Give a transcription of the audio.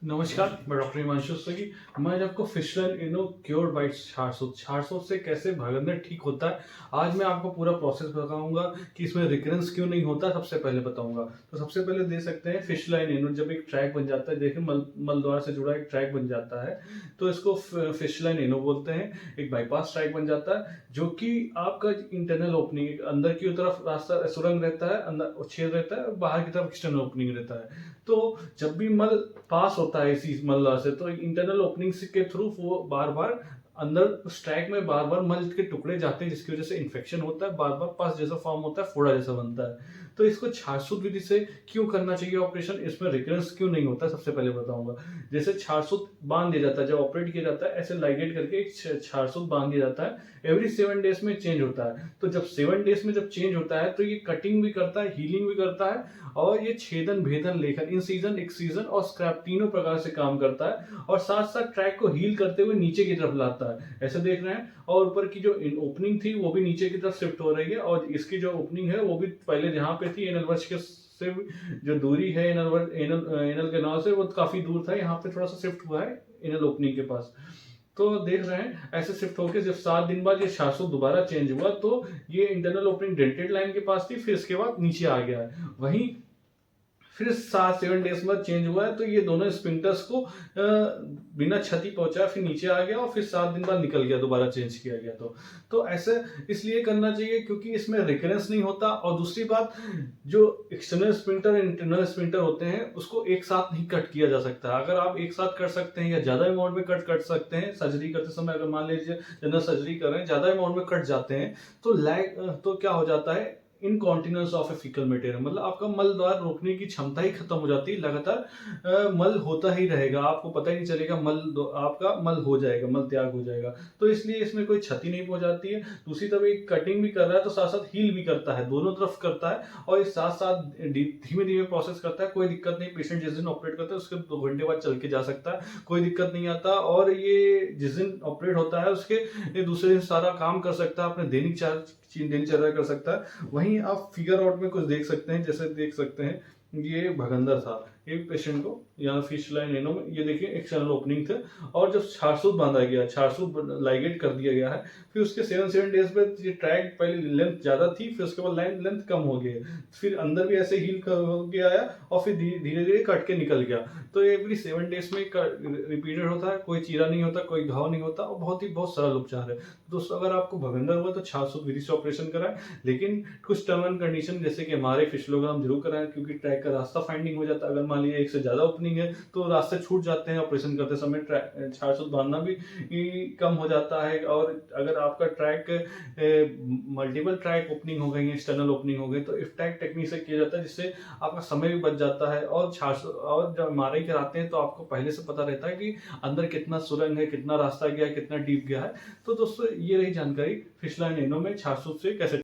नमस्कार, मैं डॉक्टर हिमांशु सगी। मैं आज आपको फिशरन इनो क्योर्ड बाइट छारसूत से कैसे भगंदर ठीक होता है, आज मैं आपको पूरा प्रोसेस बताऊंगा कि इसमें रिकरेंस क्यों नहीं होता। सबसे पहले बताऊंगा तो सबसे पहले दे सकते हैं फिश लाइन इनो। जब एक ट्रैक बन जाता है, देखिए मल द्वार से जुड़ा एक ट्रैक बन जाता है तो इसको फिश लाइन इनो बोलते हैं। एक बाईपास ट्रैक बन जाता है जो कि आपका इंटरनल ओपनिंग, अंदर की तरफ रास्ता सुरंग रहता है, अंदर छेद रहता है, बाहर की तरफ एक्सटर्नल ओपनिंग रहता है। तो जब भी मल पास होता है इसी मल से, तो इंटरनल ओपनिंग के थ्रू वो बार बार अंदर उस ट्रैक में बार बार मल के टुकड़े जाते हैं, जिसकी वजह से इन्फेक्शन होता है, बार बार पस जैसा फॉर्म होता है, फोड़ा जैसा बनता है। तो इसको छाछसूत विधि से क्यों करना चाहिए ऑपरेशन, इसमें रिकरेंस क्यों नहीं होता, सबसे पहले बताऊंगा। जैसे छाछसूत बांध दिया जाता है, जब ऑपरेट किया जाता है ऐसे लाइगेट करके एक छाछसूत बांध दिया जाता है। एवरी 7 डेज में चेंज होता है। तो जब 7 डेज में जब चेंज होता है तो ये कटिंग भी करता है, हीलिंग भी करता है, और ये छेदन भेदन लेखन इन सीजन एक्सीजन और स्क्रैप तीनों प्रकार से काम करता है, और साथ साथ ट्रैक को हील करते हुए नीचे की तरफ लाता है, ऐसे देख रहे हैं। और ऊपर की जो ओपनिंग थी वो भी नीचे की तरफ शिफ्ट हो रही है, और इसकी जो ओपनिंग है वो भी पहले जहां पे थी एनल वर्ष के से जो दूरी है एनल कैनाल से, वो काफी दूर था, यहाँ पे थोड़ा सा शिफ्ट हुआ है एनल ओपनिंग के पास। तो देख रहे हैं ऐसे शिफ्ट होकर जब 7 दिन बाद ये शासुत दोबारा चेंज हुआ तो ये इंटरनल ओपनिंग डेंटेड लाइन के पास थी, फिर इसके बाद नीचे आ गया है। वहीं फिर 7 7 डेज बाद चेंज हुआ है, तो ये दोनों स्पिंक्टर्स को बिना क्षति पहुंचाया फिर नीचे आ गया, और फिर 7 दिन बाद निकल गया, दोबारा चेंज किया गया। तो ऐसे इसलिए करना चाहिए क्योंकि इसमें रिकरेंस नहीं होता। और दूसरी बात, जो एक्सटर्नल स्पिंक्टर और इंटरनल स्पिंक्टर होते हैं उसको एक साथ नहीं कट किया जा सकता। अगर आप एक साथ कर सकते हैं या ज्यादा अमाउंट में कट कर सकते हैं, सर्जरी करते समय अगर मान लीजिए जनरल सर्जरी कर रहे हैं, ज्यादा अमाउंट में कट जाते हैं तो तो क्या हो जाता है, incontinence of A faecal material, मतलब आपका मल द्वार रोकने की क्षमता ही खत्म हो जाती है। लगातार मल होता ही रहेगा, आपको पता ही नहीं चलेगा, आपका मल हो जाएगा, मल त्याग हो जाएगा। तो इसलिए इसमें कोई क्षति नहीं पहुंचाती है। दूसरी तरफ एक कटिंग भी कर रहा है तो साथ साथ हील भी करता है, दोनों तरफ करता है, और इस साथ साथ धीमे धीमे प्रोसेस करता है। कोई दिक्कत नहीं, पेशेंट जिस दिन ऑपरेट करता है उसके 2 घंटे बाद चल के जा सकता है, कोई दिक्कत नहीं आता। और ये जिस दिन ऑपरेट होता है उसके दूसरे दिन सारा काम कर सकता है, अपने दिनचर्या कर सकता है। वहीं आप फिगर आउट में कुछ देख सकते हैं, जैसे देख सकते हैं ये भगंदर था एक पेशेंट को यहाँ फिश लाइन एनो में, ये देखिए एक्सटर्नल ओपनिंग थे, और जब छारसूत बांधा गया, छारसूत लाइगेट कर दिया गया है, फिर उसके 7 7 डेज में ये ट्रैक पहले लेंथ ज्यादा थी, फिर उसके बाद लाइन लेंथ कम हो गई, फिर अंदर भी ऐसे हील हो गया आया, और फिर धीरे धीरे कट के निकल गया। तो एवरी 7 डेज में रिपीटेड होता है, कोई चीरा नहीं होता, कोई घाव नहीं होता, और बहुत सरल उपचार है। दोस्तों, अगर आपको भगंदर हुआ तो छारसूत विधि से ऑपरेशन कराएं, लेकिन कुछ टर्म एंड कंडीशन जैसे कि हमारे फिशलोग्राम जरूर कराएं, क्योंकि ट्रैक का रास्ता फाइंडिंग हो जाता है। अगर मान लीजिए एक से ज्यादा ओपनिंग है तो रास्ते छूट जाते हैं, ऑपरेशन करते समय छारसूत बांधना भी कम हो जाता है। और अगर आपका ट्रैक मल्टीपल ट्रैक ओपनिंग हो गई है, एक्सटर्नल ओपनिंग हो गई, तो इफ्टैक टेक्निक से किया जाता है, जिससे आपका समय भी बच जाता है। और जब एमआरआई कराते हैं तो आपको पहले से पता रहता है कि अंदर कितना सुरंग है, कितना रास्ता गया है, कितना डीप गया है। तो दोस्तों, ये रही जानकारी फिश लाइन एनो में छारसूत से कैसे